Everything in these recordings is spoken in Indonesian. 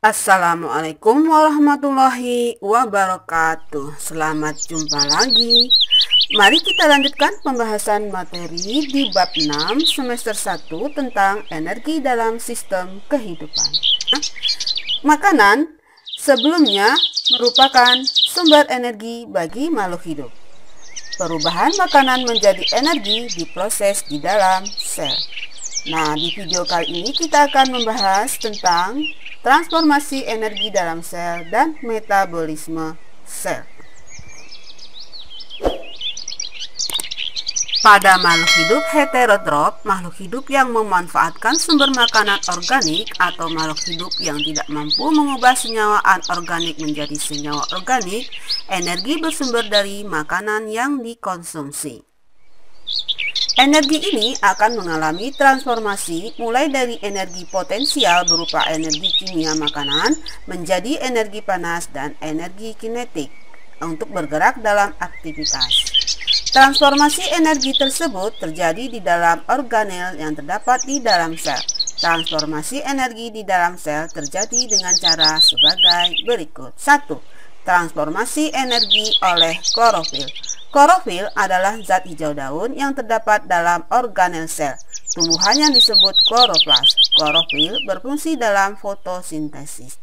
Assalamualaikum warahmatullahi wabarakatuh. Selamat jumpa lagi. Mari kita lanjutkan pembahasan materi di bab 6 semester 1 tentang energi dalam sistem kehidupan. Makanan sebelumnya merupakan sumber energi bagi makhluk hidup. Perubahan makanan menjadi energi diproses di dalam sel. Nah, di video kali ini kita akan membahas tentang transformasi energi dalam sel dan metabolisme sel. Pada makhluk hidup heterotrof, makhluk hidup yang memanfaatkan sumber makanan organik atau makhluk hidup yang tidak mampu mengubah senyawa anorganik menjadi senyawa organik, energi bersumber dari makanan yang dikonsumsi. Energi ini akan mengalami transformasi mulai dari energi potensial berupa energi kimia makanan menjadi energi panas dan energi kinetik untuk bergerak dalam aktivitas. Transformasi energi tersebut terjadi di dalam organel yang terdapat di dalam sel. Transformasi energi di dalam sel terjadi dengan cara sebagai berikut. 1. Transformasi energi oleh klorofil. Klorofil adalah zat hijau daun yang terdapat dalam organel sel. Tumbuhan yang disebut kloroplas. Klorofil berfungsi dalam fotosintesis.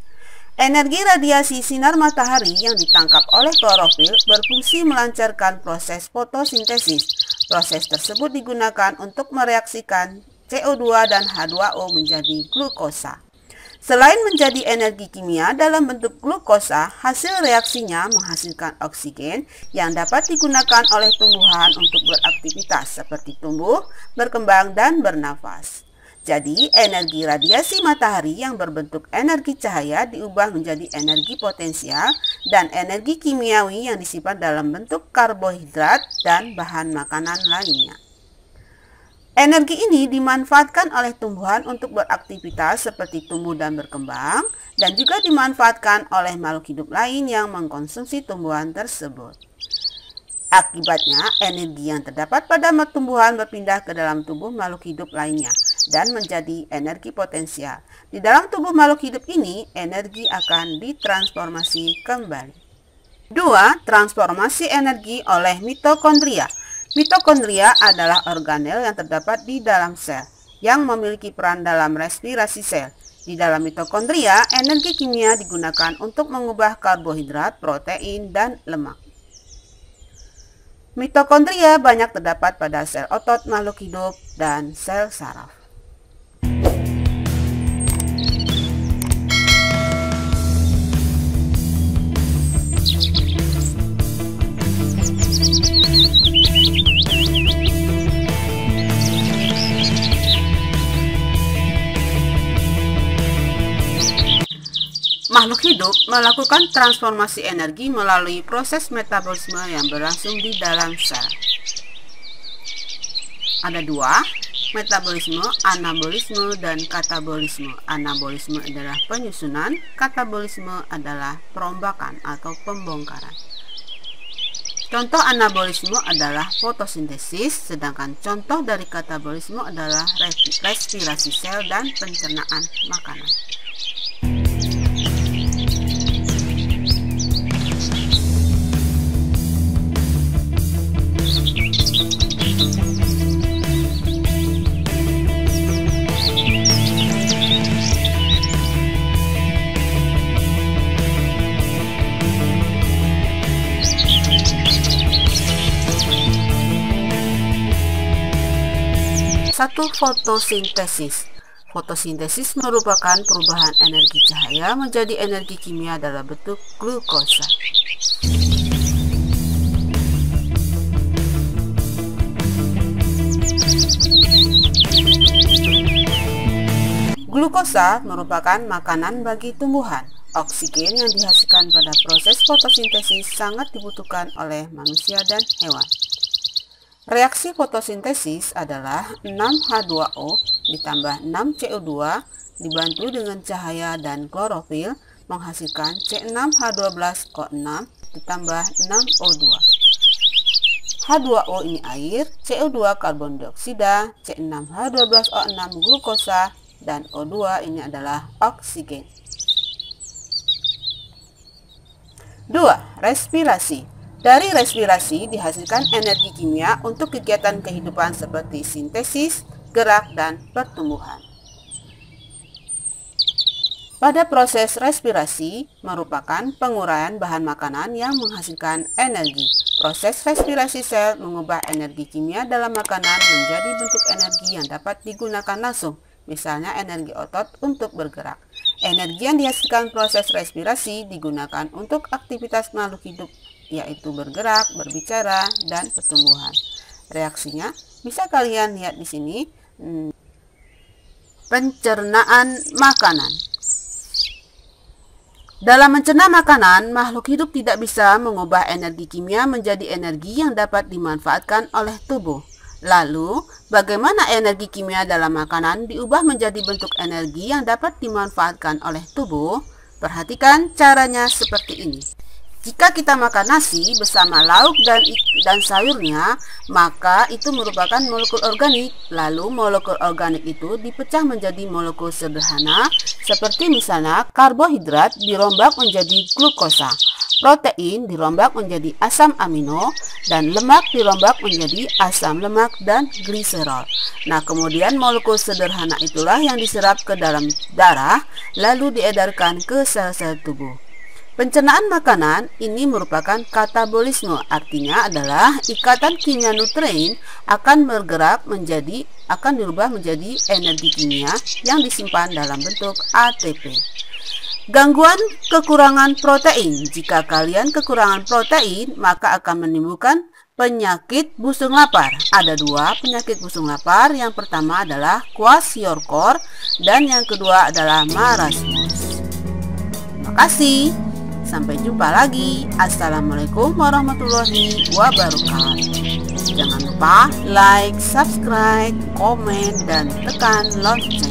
Energi radiasi sinar matahari yang ditangkap oleh klorofil berfungsi melancarkan proses fotosintesis. Proses tersebut digunakan untuk mereaksikan CO2 dan H2O menjadi glukosa. Selain menjadi energi kimia dalam bentuk glukosa, hasil reaksinya menghasilkan oksigen yang dapat digunakan oleh tumbuhan untuk beraktivitas seperti tumbuh, berkembang, dan bernafas. Jadi, energi radiasi matahari yang berbentuk energi cahaya diubah menjadi energi potensial dan energi kimiawi yang disimpan dalam bentuk karbohidrat dan bahan makanan lainnya. Energi ini dimanfaatkan oleh tumbuhan untuk beraktivitas seperti tumbuh dan berkembang, dan juga dimanfaatkan oleh makhluk hidup lain yang mengkonsumsi tumbuhan tersebut. Akibatnya, energi yang terdapat pada tumbuhan berpindah ke dalam tubuh makhluk hidup lainnya dan menjadi energi potensial. Di dalam tubuh makhluk hidup ini, energi akan ditransformasi kembali. 2. Transformasi energi oleh mitokondria. Mitokondria adalah organel yang terdapat di dalam sel, yang memiliki peran dalam respirasi sel. Di dalam mitokondria, energi kimia digunakan untuk mengubah karbohidrat, protein, dan lemak. Mitokondria banyak terdapat pada sel otot makhluk hidup dan sel saraf. Makhluk hidup melakukan transformasi energi melalui proses metabolisme yang berlangsung di dalam sel. Ada dua, metabolisme, anabolisme, dan katabolisme. Anabolisme adalah penyusunan, katabolisme adalah perombakan atau pembongkaran. Contoh anabolisme adalah fotosintesis, sedangkan contoh dari katabolisme adalah respirasi sel dan pencernaan makanan. Satu, fotosintesis. Fotosintesis merupakan perubahan energi cahaya menjadi energi kimia dalam bentuk glukosa. Glukosa merupakan makanan bagi tumbuhan. Oksigen yang dihasilkan pada proses fotosintesis sangat dibutuhkan oleh manusia dan hewan. Reaksi fotosintesis adalah 6H2O ditambah 6CO2 dibantu dengan cahaya dan klorofil menghasilkan C6H12O6 ditambah 6O2. H2O ini air, CO2 karbon dioksida, C6H12O6 glukosa, dan O2 ini adalah oksigen. 2. Respirasi. Dari respirasi dihasilkan energi kimia untuk kegiatan kehidupan seperti sintesis, gerak, dan pertumbuhan. Pada proses respirasi merupakan penguraian bahan makanan yang menghasilkan energi. Proses respirasi sel mengubah energi kimia dalam makanan menjadi bentuk energi yang dapat digunakan langsung, misalnya energi otot untuk bergerak. Energi yang dihasilkan proses respirasi digunakan untuk aktivitas makhluk hidup, yaitu bergerak, berbicara, dan pertumbuhan. Reaksinya bisa kalian lihat di sini. Pencernaan makanan. Dalam mencerna makanan, makhluk hidup tidak bisa mengubah energi kimia menjadi energi yang dapat dimanfaatkan oleh tubuh. Lalu, bagaimana energi kimia dalam makanan diubah menjadi bentuk energi yang dapat dimanfaatkan oleh tubuh? Perhatikan caranya seperti ini. Jika kita makan nasi bersama lauk dan sayurnya, maka itu merupakan molekul organik. Lalu molekul organik itu dipecah menjadi molekul sederhana, seperti misalnya karbohidrat dirombak menjadi glukosa, protein dirombak menjadi asam amino, dan lemak dirombak menjadi asam lemak dan gliserol. Nah, kemudian molekul sederhana itulah yang diserap ke dalam darah, lalu diedarkan ke sel-sel tubuh. Pencernaan makanan ini merupakan katabolisme, artinya adalah ikatan kimia nutrien akan dirubah menjadi energi kimia yang disimpan dalam bentuk ATP. Gangguan kekurangan protein. Jika kalian kekurangan protein, maka akan menimbulkan penyakit busung lapar. Ada 2 penyakit busung lapar. Yang pertama adalah kwashiorkor dan yang kedua adalah marasmus. Terima kasih. Sampai jumpa lagi. Assalamualaikum warahmatullahi wabarakatuh. Jangan lupa like, subscribe, komen, dan tekan lonceng.